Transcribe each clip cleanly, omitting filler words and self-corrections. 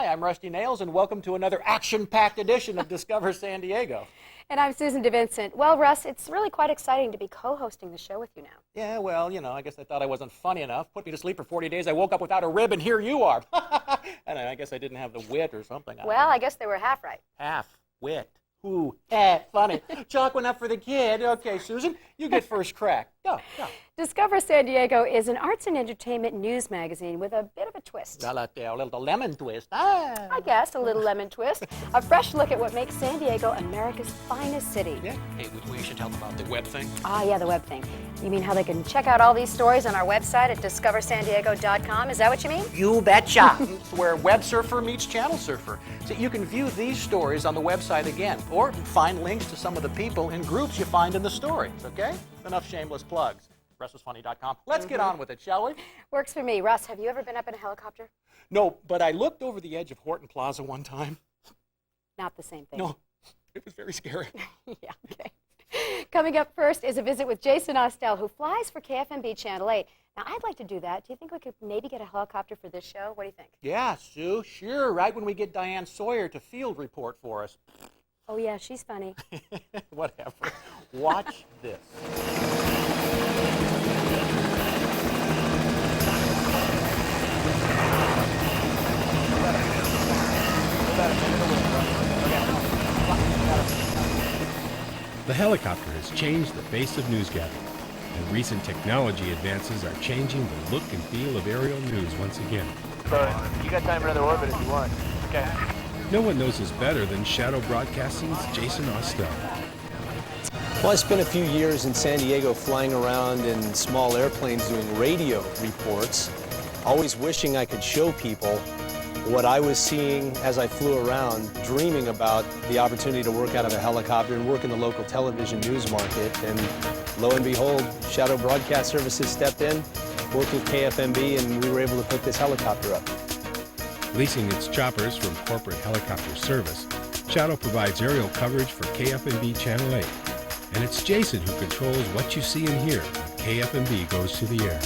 Hi, I'm Rusty Nails, and welcome to another action-packed edition of Discover San Diego. And I'm Susan DeVincent. Well, Russ, it's really quite exciting to be co-hosting the show with you now. Yeah, well, you know, I guess I thought I wasn't funny enough. Put me to sleep for 40 days. I woke up without a rib, and here you are. And I guess I didn't have the wit or something. Well, I guess they were half right. Half wit. Ooh, funny. Chalk one up for the kid. Okay, Susan, you get first crack. Go. Discover San Diego is an arts and entertainment news magazine with a bit of a twist. A little lemon twist. I guess, a little lemon twist. A fresh look at what makes San Diego America's finest city. Yeah. Hey, we should tell them about the web thing. Ah, yeah, the web thing. You mean how they can check out all these stories on our website at discoversandiego.com? Is that what you mean? You betcha. It's where web surfer meets channel surfer. So you can view these stories on the website again, or find links to some of the people and groups you find in the stories, okay? Enough shameless plugs. RussWasFunny.com. Let's get on with it, shall we? Works for me. Russ, have you ever been up in a helicopter? No, but I looked over the edge of Horton Plaza one time. Not the same thing. No, it was very scary. Yeah, okay. Coming up first is a visit with Jason Ostell, who flies for KFMB Channel 8. Now, I'd like to do that. Do you think we could maybe get a helicopter for this show? What do you think? Yeah, Sue, sure. Right when we get Diane Sawyer to field report for us. Oh, yeah, she's funny. Whatever. Watch this. The helicopter has changed the face of news gathering, and recent technology advances are changing the look and feel of aerial news once again. So you got time for another orbit if you want. Okay. No one knows this better than Shadow Broadcasting's Jason Ostell. Well, I spent a few years in San Diego flying around in small airplanes doing radio reports, always wishing I could show people what I was seeing as I flew around, dreaming about the opportunity to work out of a helicopter and work in the local television news market. And lo and behold, Shadow Broadcast Services stepped in, worked with KFMB, and we were able to put this helicopter up. Leasing its choppers from Corporate Helicopter Service, Shadow provides aerial coverage for KFMB Channel 8. And it's Jason who controls what you see and hear when KFMB goes to the air.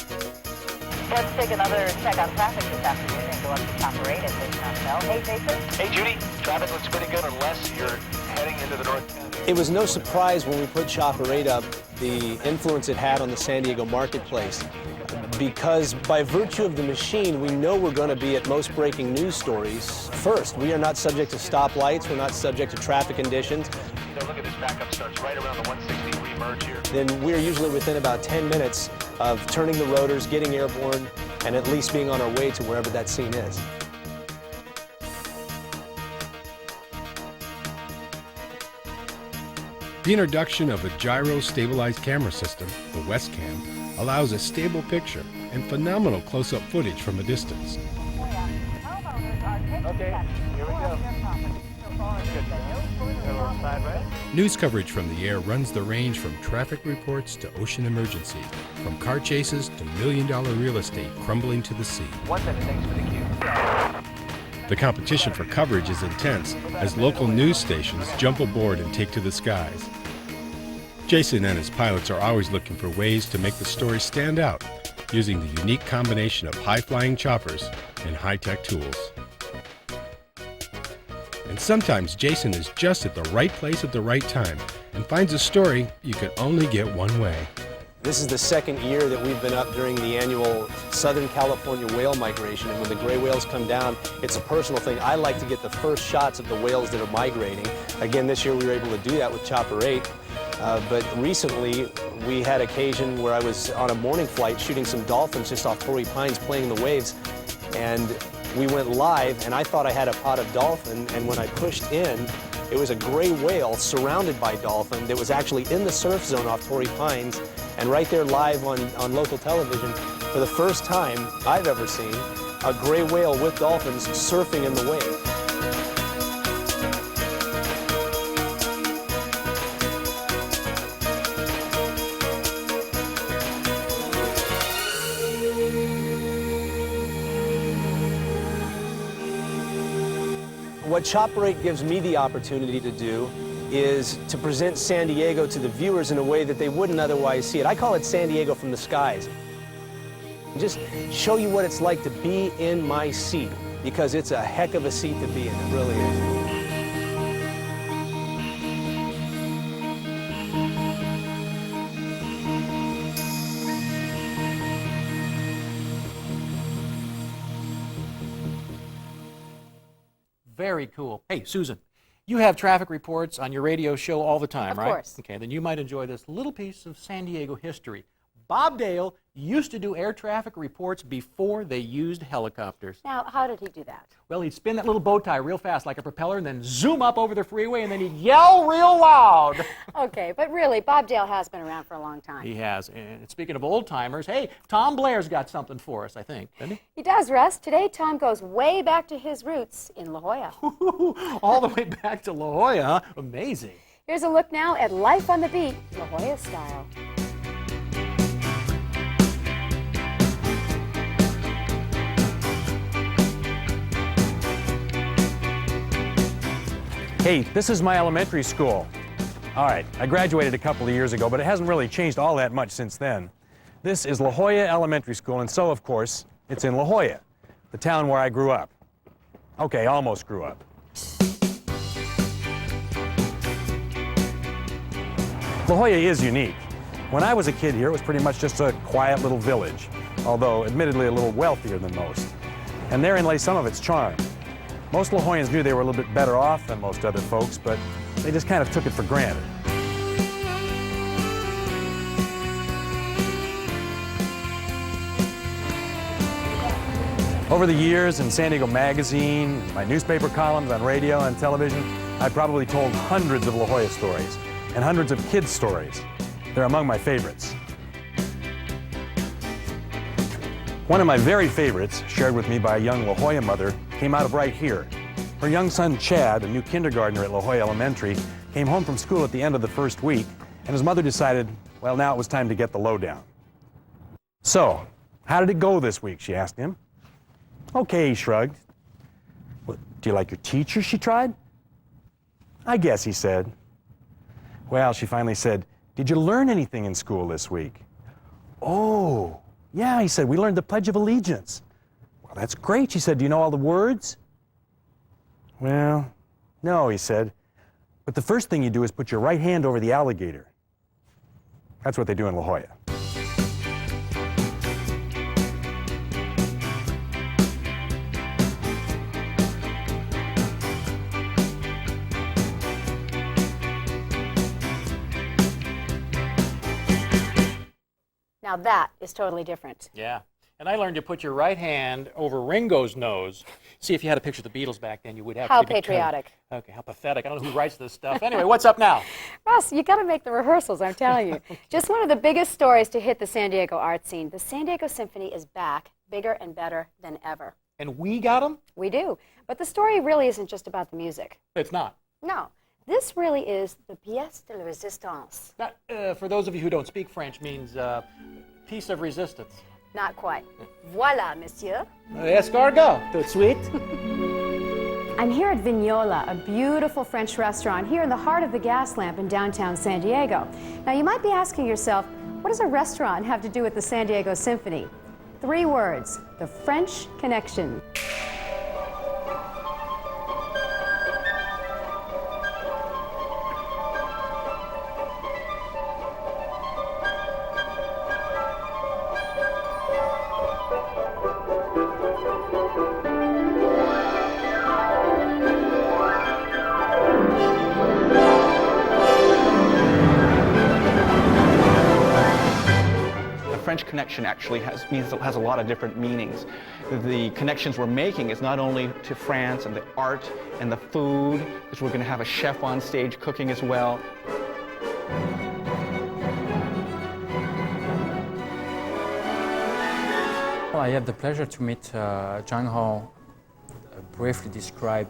Let's take another check on traffic this afternoon and go up to Chopper 8 at Jason Ostell. Hey, Jason. Hey, Judy. Traffic looks pretty good unless you're heading into the north. It was no surprise when we put Chopper 8 up the influence it had on the San Diego marketplace, because by virtue of the machine, we know we're going to be at most breaking news stories first. We are not subject to stoplights. We're not subject to traffic conditions. So look at this backup starts right around the 160 remerge here. Then we're usually within about 10 minutes of turning the rotors, getting airborne, and at least being on our way to wherever that scene is. The introduction of a gyro-stabilized camera system, the Westcam, allows a stable picture and phenomenal close-up footage from a distance. Okay, here we go. News coverage from the air runs the range from traffic reports to ocean emergencies, from car chases to million-dollar real estate crumbling to the sea. 1 minute, thanks for the cue. The competition for coverage is intense as local news stations jump aboard and take to the skies. Jason and his pilots are always looking for ways to make the story stand out, using the unique combination of high-flying choppers and high-tech tools. And sometimes Jason is just at the right place at the right time and finds a story you can only get one way. This is the second year that we've been up during the annual Southern California whale migration, and when the gray whales come down, it's a personal thing. I like to get the first shots of the whales that are migrating. Again, this year we were able to do that with Chopper 8, but recently we had occasion where I was on a morning flight shooting some dolphins just off Torrey Pines playing in the waves, and we went live, and I thought I had a pot of dolphin, and when I pushed in, it was a gray whale surrounded by dolphin that was actually in the surf zone off Torrey Pines, and right there live on local television, for the first time I've ever seen, a gray whale with dolphins surfing in the wave. What Chopper 8 gives me the opportunity to do is to present San Diego to the viewers in a way that they wouldn't otherwise see it. I call it San Diego from the skies. Just show you what it's like to be in my seat because it's a heck of a seat to be in. It really is. Very cool. Hey, Susan, you have traffic reports on your radio show all the time, right? Of course. Okay, then you might enjoy this little piece of San Diego history. Bob Dale used to do air traffic reports before they used helicopters. Now, how did he do that? Well, he'd spin that little bow tie real fast like a propeller and then zoom up over the freeway and then he'd yell real loud. Okay, but really, Bob Dale has been around for a long time. He has. And speaking of old timers, hey, Tom Blair's got something for us, I think, doesn't he? He does, Russ. Today, Tom goes way back to his roots in La Jolla. All the way back to La Jolla, huh? Amazing. Here's a look now at life on the beat, La Jolla style. Hey, this is my elementary school. All right, I graduated a couple of years ago, but it hasn't really changed all that much since then. This is La Jolla Elementary School, and so, of course, it's in La Jolla, the town where I grew up. Okay, almost grew up. La Jolla is unique. When I was a kid here, it was pretty much just a quiet little village, although admittedly a little wealthier than most. And therein lay some of its charm. Most La Jollans knew they were a little bit better off than most other folks, but they just kind of took it for granted. Over the years in San Diego Magazine, my newspaper columns on radio and television, I've probably told hundreds of La Jolla stories and hundreds of kids' stories. They're among my favorites. One of my very favorites, shared with me by a young La Jolla mother, came out of right here. Her young son, Chad, a new kindergartner at La Jolla Elementary, came home from school at the end of the first week, and his mother decided, well, now it was time to get the lowdown. So, how did it go this week, she asked him. Okay, he shrugged. Well, do you like your teacher, she tried. I guess, he said. Well, she finally said, did you learn anything in school this week? Oh, yeah, he said, we learned the Pledge of Allegiance. Well, that's great, she said. Do you know all the words? Well, no, he said. But the first thing you do is put your right hand over the alligator. That's what they do in La Jolla. Now that is totally different. Yeah. And I learned to put your right hand over Ringo's nose. See, if you had a picture of the Beatles back then, you would have How to be patriotic. Okay, how pathetic. I don't know who writes this stuff. Anyway, what's up now? Russ, you got to make the rehearsals, I'm telling you. Just one of the biggest stories to hit the San Diego art scene. The San Diego Symphony is back, bigger and better than ever. And we got them? We do. But the story really isn't just about the music. It's not. No. This really is the pièce de la résistance. That, for those of you who don't speak French, means piece of resistance. Not quite. Voilà, monsieur. Escargot, tout de suite. I'm here at Vignola, a beautiful French restaurant here in the heart of the gas lamp in downtown San Diego. Now, you might be asking yourself, what does a restaurant have to do with the San Diego Symphony? 3 words, the French Connection. French Connection actually has a lot of different meanings. The connections we're making is not only to France and the art and the food, because we're going to have a chef on stage cooking as well. Well, I had the pleasure to meet Zhang Hao, briefly describe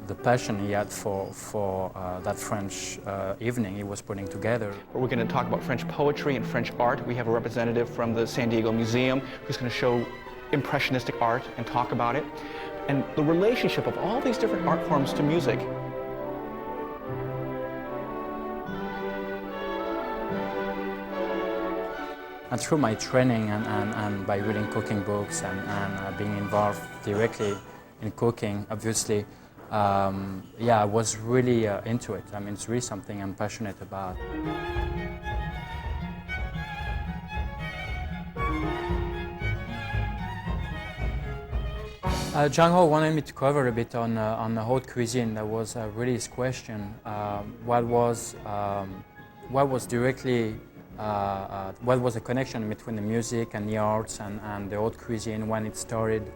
the passion he had for that French evening he was putting together. We're going to talk about French poetry and French art. We have a representative from the San Diego Museum who's going to show impressionistic art and talk about it. And the relationship of all these different art forms to music. And through my training and by reading cooking books and being involved directly in cooking, obviously, yeah, I was really into it. I mean, it's really something I'm passionate about. Zhang Ho wanted me to cover a bit on the haute cuisine. That was really his question. What was directly, what was the connection between the music and the arts and the haute cuisine when it started?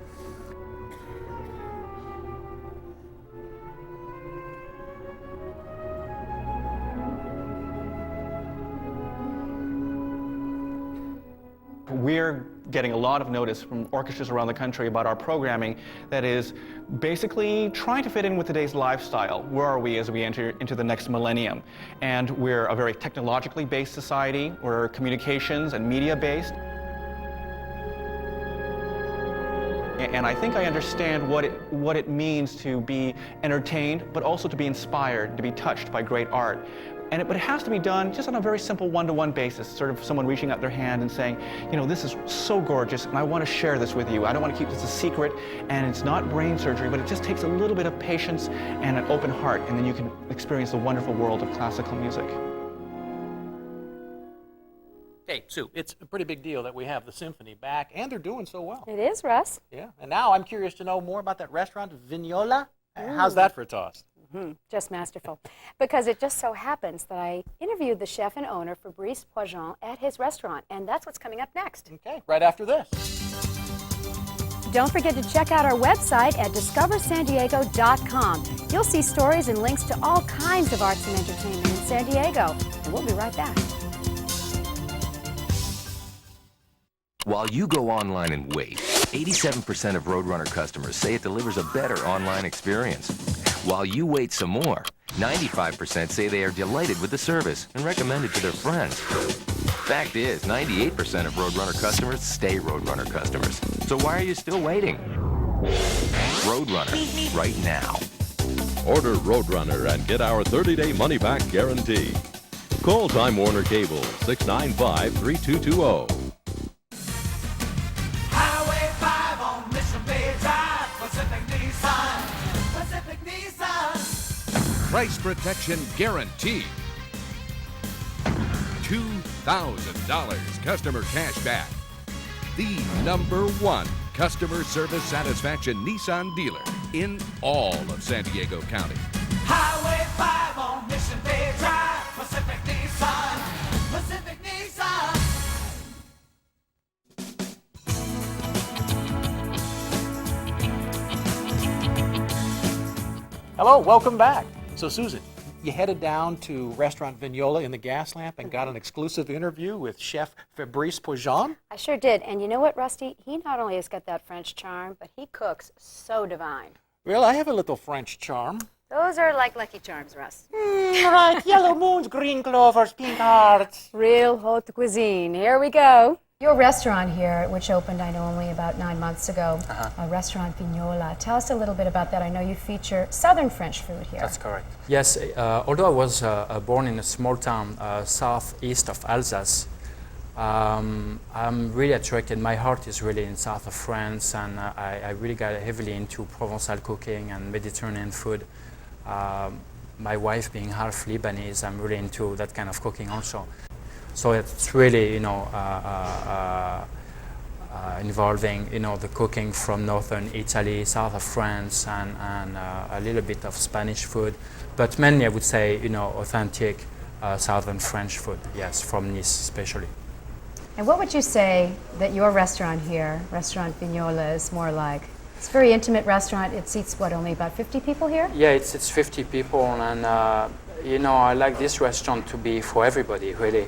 We're getting a lot of notice from orchestras around the country about our programming that is basically trying to fit in with today's lifestyle. Where are we as we enter into the next millennium? And we're a very technologically based society. We're communications and media based. And I think I understand what it means to be entertained, but also to be inspired, to be touched by great art. But it has to be done just on a very simple one-to-one basis, sort of someone reaching out their hand and saying, you know, this is so gorgeous and I want to share this with you. I don't want to keep this a secret, and it's not brain surgery, but it just takes a little bit of patience and an open heart, and then you can experience the wonderful world of classical music. Hey, Sue, it's a pretty big deal that we have the symphony back, and they're doing so well. It is, Russ. Yeah, and now I'm curious to know more about that restaurant, Vignola. How's that for a toss? Just masterful. Because it just so happens that I interviewed the chef and owner, Fabrice Poisson, at his restaurant, and that's what's coming up next. Okay, right after this. Don't forget to check out our website at discoversandiego.com. You'll see stories and links to all kinds of arts and entertainment in San Diego. And we'll be right back. While you go online and wait, 87% of Roadrunner customers say it delivers a better online experience. While you wait some more, 95% say they are delighted with the service and recommend it to their friends. Fact is, 98% of Roadrunner customers stay Roadrunner customers. So why are you still waiting? Roadrunner, right now. Order Roadrunner and get our 30-day money-back guarantee. Call Time Warner Cable, 695-3220. Highway 5 on Mission Bay Drive, Pacific Nissan. Price protection guaranteed. $2,000 customer cash back. The #1 customer service satisfaction Nissan dealer in all of San Diego County. Highway 5 on Mission Bay Drive, Pacific Nissan. Pacific Nissan. Hello, welcome back. So, Susan, you headed down to Restaurant Vignola in the Gas Lamp and got an exclusive interview with Chef Fabrice Poisson. I sure did. And you know what, Rusty? He not only has got that French charm, but he cooks so divine. Well, I have a little French charm. Those are like Lucky Charms, Russ. Right, yellow moons, green clovers, pink hearts. Real haute cuisine. Here we go. Your restaurant here, which opened, I know, only about 9 months ago, Restaurant Vignola. Tell us a little bit about that. I know you feature Southern French food here. That's correct. Yes, although I was born in a small town southeast of Alsace, I'm really attracted. My heart is really in south of France, and I really got heavily into Provençal cooking and Mediterranean food. My wife being half Lebanese, I'm really into that kind of cooking also. So it's really, you know, involving, you know, the cooking from northern Italy, south of France, and a little bit of Spanish food, but mainly I would say, you know, authentic southern French food. Yes, from Nice especially. And what would you say that your restaurant here, Restaurant Vignola, is more like? It's a very intimate restaurant. It seats, what, only about 50 people here? Yeah, it's 50 people, and you know, I like this restaurant to be for everybody, really,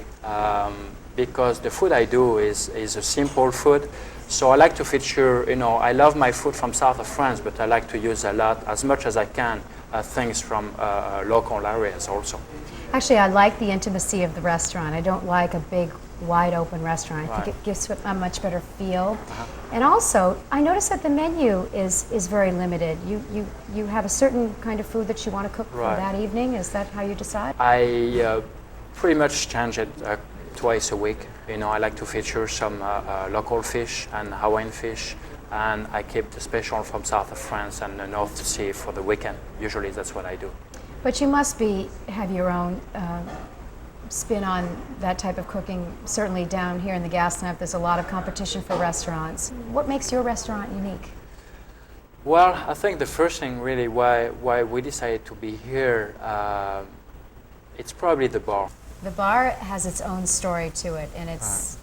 because the food I do is a simple food. So I like to feature, you know, I love my food from south of France, but I like to use a lot, as much as I can, things from local areas also. Actually, I like the intimacy of the restaurant. I don't like a big, wide open restaurant. I think it gives it a much better feel. And also, I notice that the menu is very limited. You have a certain kind of food that you want to cook for that evening. Is that how you decide? I pretty much change it twice a week. You know, I like to feature some local fish and Hawaiian fish, and I keep the special from south of France and the North Sea for the weekend. Usually that's what I do. But you must have your own spin on that type of cooking. Certainly down here in the Gaslamp, there's a lot of competition for restaurants. What makes your restaurant unique? Well, I think the first thing really why we decided to be here, it's probably the bar. The bar has its own story to it, and it's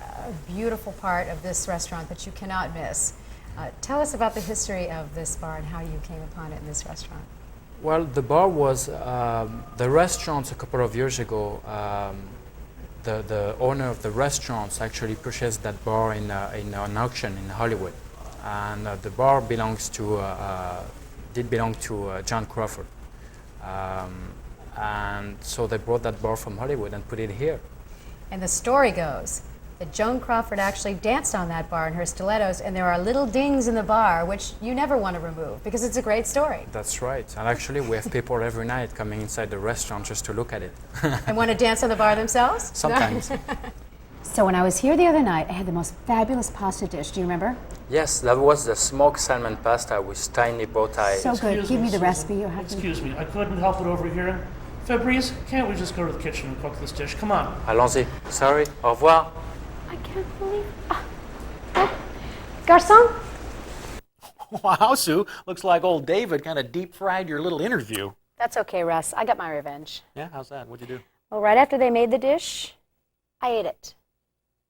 a beautiful part of this restaurant that you cannot miss. Tell us about the history of this bar and how you came upon it in this restaurant. Well, the bar was the restaurant a couple of years ago. The owner of the restaurants actually purchased that bar in an auction in Hollywood, and the bar did belong to John Crawford, and so they brought that bar from Hollywood and put it here. And the story goes that Joan Crawford actually danced on that bar in her stilettos, and there are little dings in the bar which you never want to remove because it's a great story. That's right. And actually we have people every night coming inside the restaurant just to look at it. And want to dance on the bar themselves? Sometimes. So when I was here the other night, I had the most fabulous pasta dish. Do you remember? Yes, that was the smoked salmon pasta with tiny bow tie. So good. Give me the recipe. You have Excuse me, I couldn't help it over here. Fabrice, can't we just go to the kitchen and cook this dish? Come on. Allons-y. Sorry. Au revoir. I can't believe. Garçon? Wow, Sue. Looks like old David kind of deep-fried your little interview. That's okay, Russ. I got my revenge. Yeah, how's that? What'd you do? Well, right after they made the dish, I ate it.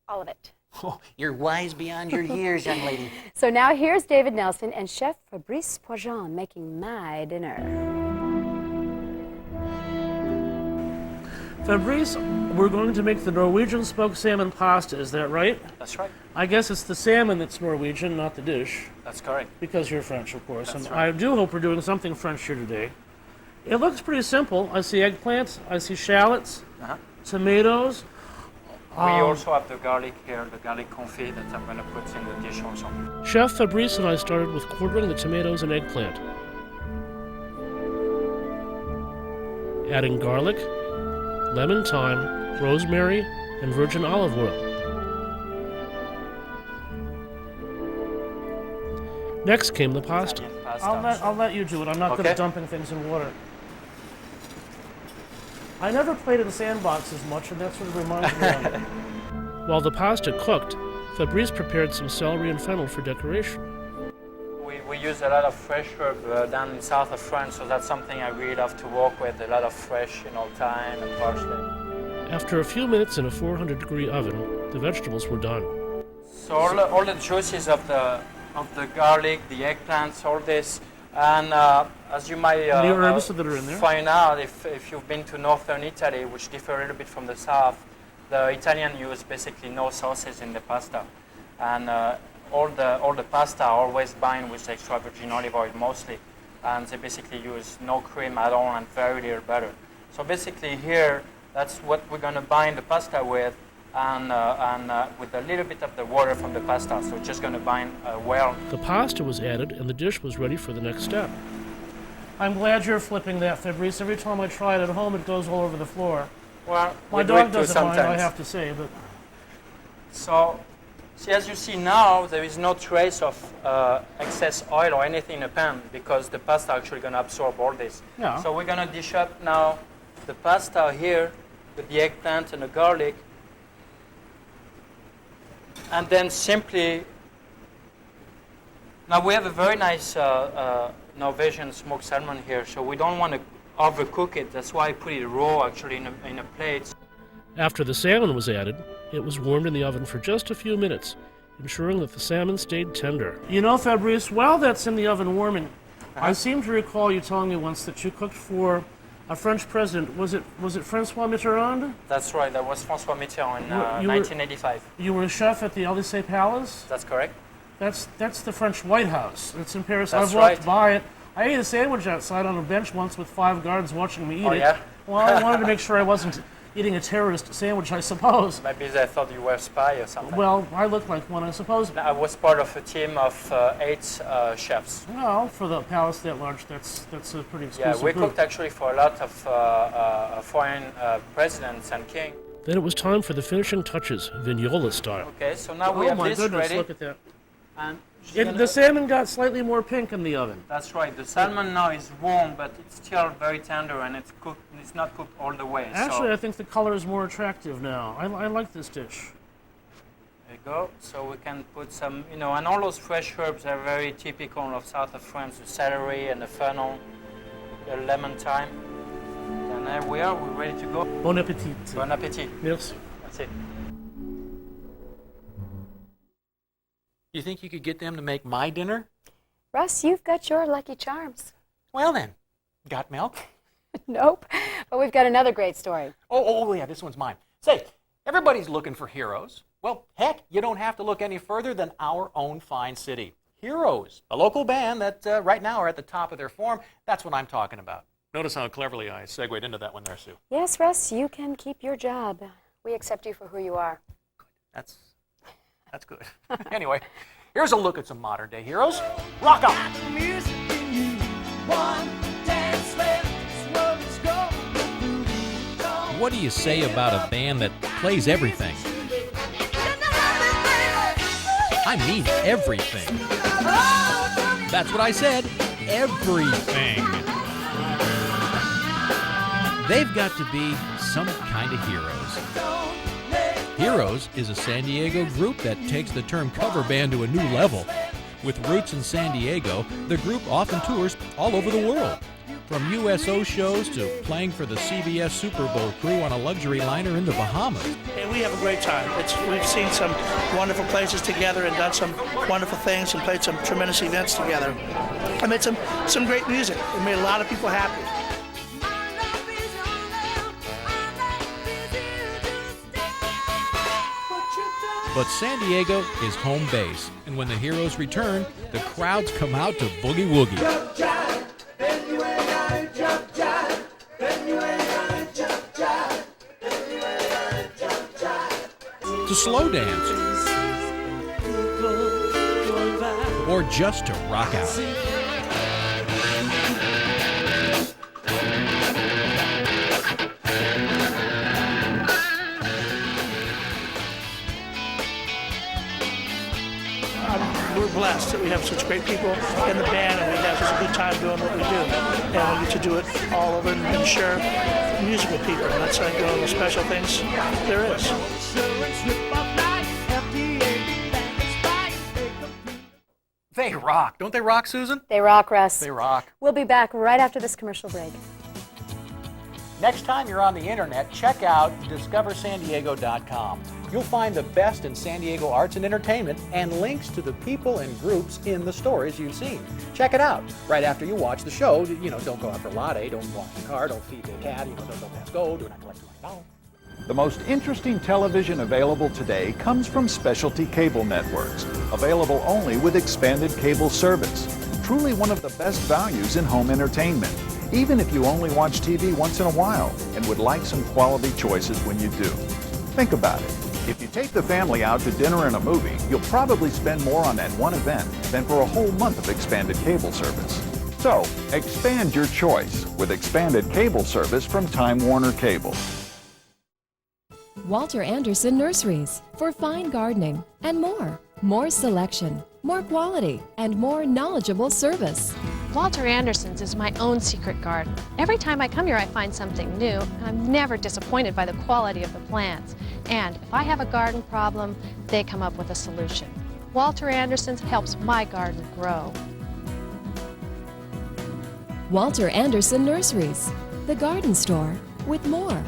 All of it. Oh, you're wise beyond your years, young lady. So now here's David Nelson and Chef Fabrice Poisson making my dinner. Fabrice, we're going to make the Norwegian smoked salmon pasta, is that right? That's right. I guess it's the salmon that's Norwegian, not the dish. That's correct. Because you're French, of course. That's and right. I do hope we're doing something French here today. It looks pretty simple. I see eggplants, I see shallots, tomatoes. We also have the garlic here, the garlic confit that I'm going to put in the dish also. Chef Fabrice and I started with quartering the tomatoes and eggplant. Adding garlic, lemon thyme, rosemary, and virgin olive oil. Next came the pasta. I'll let you do it. I'm not good at dumping things in water. I never played in sandboxes much, and that's what it reminds me of. While the pasta cooked, Fabrice prepared some celery and fennel for decoration. We use a lot of fresh herb down in south of France, so that's something I really love to work with, a lot of fresh, thyme and parsley. After a few minutes in a 400-degree oven, the vegetables were done. So all the juices of the garlic, the eggplants, all this, and as you might the herbs that are in there. Find out if you've been to northern Italy, which differ a little bit from the south, the Italian use basically no sauces in the pasta, and all the pasta are always bind with extra virgin olive oil mostly, and they basically use no cream at all and very little butter. So basically here, that's what we're going to bind the pasta with, and with a little bit of the water from the pasta, so it's just going to bind well. The pasta was added and the dish was ready for the next step. I'm glad you're flipping that, Fabrice. Every time I try it at home, it goes all over the floor. Well, my dog doesn't mind, I have to say, but... So, see, as you see now, there is no trace of excess oil or anything in the pan because the pasta actually going to absorb all this. Yeah. So we're going to dish up now the pasta here with the eggplant and the garlic, and then simply, now we have a very nice Norwegian smoked salmon here, so we don't want to overcook it. That's why I put it raw actually in a plate. After the salmon was added, it was warmed in the oven for just a few minutes, ensuring that the salmon stayed tender. You know, Fabrice, while that's in the oven warming, I seem to recall you telling me once that you cooked for a French president. Was it François Mitterrand? That's right. That was François Mitterrand in 1985. You were a chef at the Élysée Palace? That's correct. That's the French White House. It's in Paris. That's I've walked right. by it. I ate a sandwich outside on a bench once with 5 guards watching me eat it. Yeah? Well, I wanted to make sure I wasn't eating a terrorist sandwich, I suppose. Maybe they thought you were a spy or something. Well, I looked like one, I suppose. I was part of a team of 8 chefs. Well, for the palace that large, that's a pretty exclusive Yeah, we group. cooked actually for a lot of foreign presidents and kings. Then it was time for the finishing touches, Vignola style. Okay, so now we have my this goodness, ready. Look at that. And The salmon got slightly more pink in the oven. That's right. The salmon now is warm, but it's still very tender, and it's cooked. It's not cooked all the way. Actually, so I think the color is more attractive now. I like this dish. there you go. So we can put some, and all those fresh herbs are very typical of south of France: the celery and the fennel, the lemon thyme. And there we are. We're ready to go. Bon appétit. Bon appétit. Merci. That's it. You think you could get them to make my dinner? Russ, you've got your lucky charms. Well then, got milk? Nope, but we've got another great story. Oh, yeah, this one's mine. Say, everybody's looking for heroes. Well, heck, you don't have to look any further than our own fine city. Heroes, a local band that right now are at the top of their form. That's what I'm talking about. Notice how cleverly I segued into that one there, Sue. Yes, Russ, you can keep your job. We accept you for who you are. That's good. Anyway, here's a look at some modern-day heroes. Rock on! What do you say about a band that plays everything? I mean everything. That's what I said, everything. They've got to be some kind of heroes. Heroes is a San Diego group that takes the term cover band to a new level. With roots in San Diego, the group often tours all over the world. From USO shows to playing for the CBS Super Bowl crew on a luxury liner in the Bahamas. And we have a great time. We've seen some wonderful places together and done some wonderful things and played some tremendous events together. I made some great music. It made a lot of people happy. But San Diego is home base, and when the heroes return, the crowds come out to boogie woogie. To slow dance, or just to rock out. We're blessed that we have such great people in the band and we have such a good time doing what we do. And we get to do it all over and share music with people. And that's, one of the special things there is. They rock. Don't they rock, Susan? They rock, Russ. They rock. We'll be back right after this commercial break. Next time you're on the internet, check out discoversandiego.com. You'll find the best in San Diego arts and entertainment and links to the people and groups in the stories you've seen. Check it out right after you watch the show. Don't go out for a latte, don't wash the car, don't feed the cat, don't pass go, do not collect $200. The most interesting television available today comes from Specialty Cable Networks, available only with expanded cable service. Truly one of the best values in home entertainment, even if you only watch TV once in a while and would like some quality choices when you do. Think about it. If you take the family out to dinner and a movie, you'll probably spend more on that one event than for a whole month of expanded cable service. So, expand your choice with expanded cable service from Time Warner Cable. Walter Anderson Nurseries for fine gardening and more. More selection, more quality, and more knowledgeable service. Walter Anderson's is my own secret garden. Every time I come here, I find something new, and I'm never disappointed by the quality of the plants. And if I have a garden problem, they come up with a solution. Walter Anderson's helps my garden grow. Walter Anderson Nurseries, the garden store with more.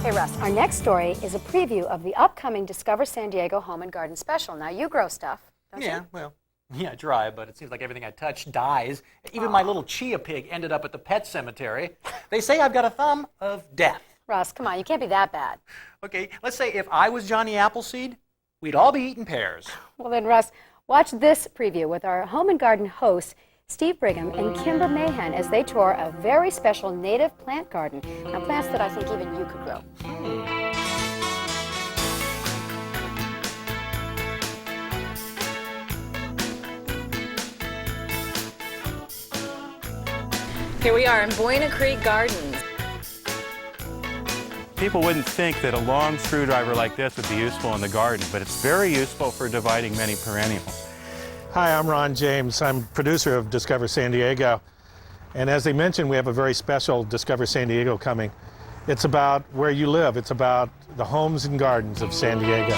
Hey Russ, our next story is a preview of the upcoming Discover San Diego Home and Garden Special. Now you grow stuff, don't you? I try, but it seems like everything I touch dies. Even my little chia pig ended up at the pet cemetery. They say I've got a thumb of death. Russ, come on, you can't be that bad. Okay, let's say if I was Johnny Appleseed, we'd all be eating pears. Well then, Russ, watch this preview with our Home and Garden hosts, Steve Brigham and Kimber Mahan, as they tour a very special native plant garden. Now, plants that I think even you could grow. Here we are in Buena Creek Gardens. People wouldn't think that a long screwdriver like this would be useful in the garden, but it's very useful for dividing many perennials. Hi, I'm Ron James. I'm producer of Discover San Diego. And as they mentioned, we have a very special Discover San Diego coming. It's about where you live. It's about the homes and gardens of San Diego.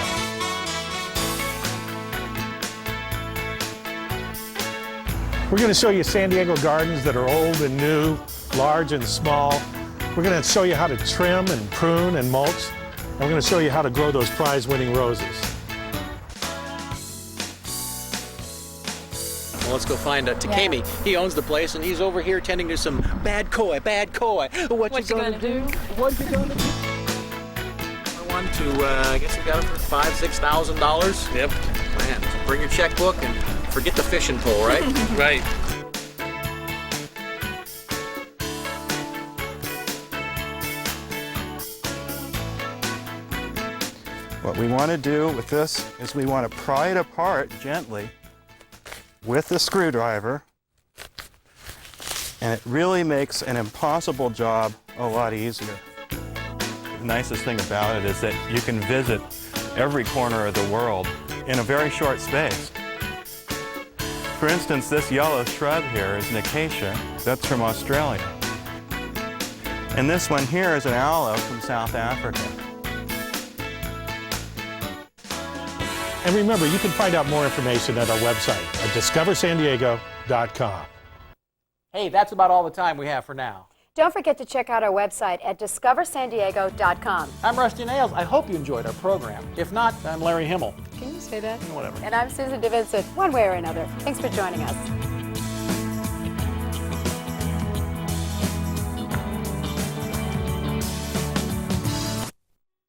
We're going to show you San Diego gardens that are old and new, large and small. We're going to show you how to trim and prune and mulch. And we're going to show you how to grow those prize-winning roses. Well, let's go find Takemi. He owns the place, and he's over here tending to some bad koi. What you gonna do? What you gonna do? One to, I guess we got him for $5,000, $6,000. Yep. Man, bring your checkbook and forget the fishing pole, right? Right. What we want to do with this is we want to pry it apart gently with the screwdriver, and it really makes an impossible job a lot easier. The nicest thing about it is that you can visit every corner of the world in a very short space. For instance, this yellow shrub here is an acacia. That's from Australia. And this one here is an aloe from South Africa. And remember, you can find out more information at our website at discoversandiego.com. Hey, that's about all the time we have for now. Don't forget to check out our website at discoversandiego.com. I'm Rusty Nails. I hope you enjoyed our program. If not, I'm Larry Himmel. Can you say that? Whatever. And I'm Susan DeVincent, one way or another. Thanks for joining us.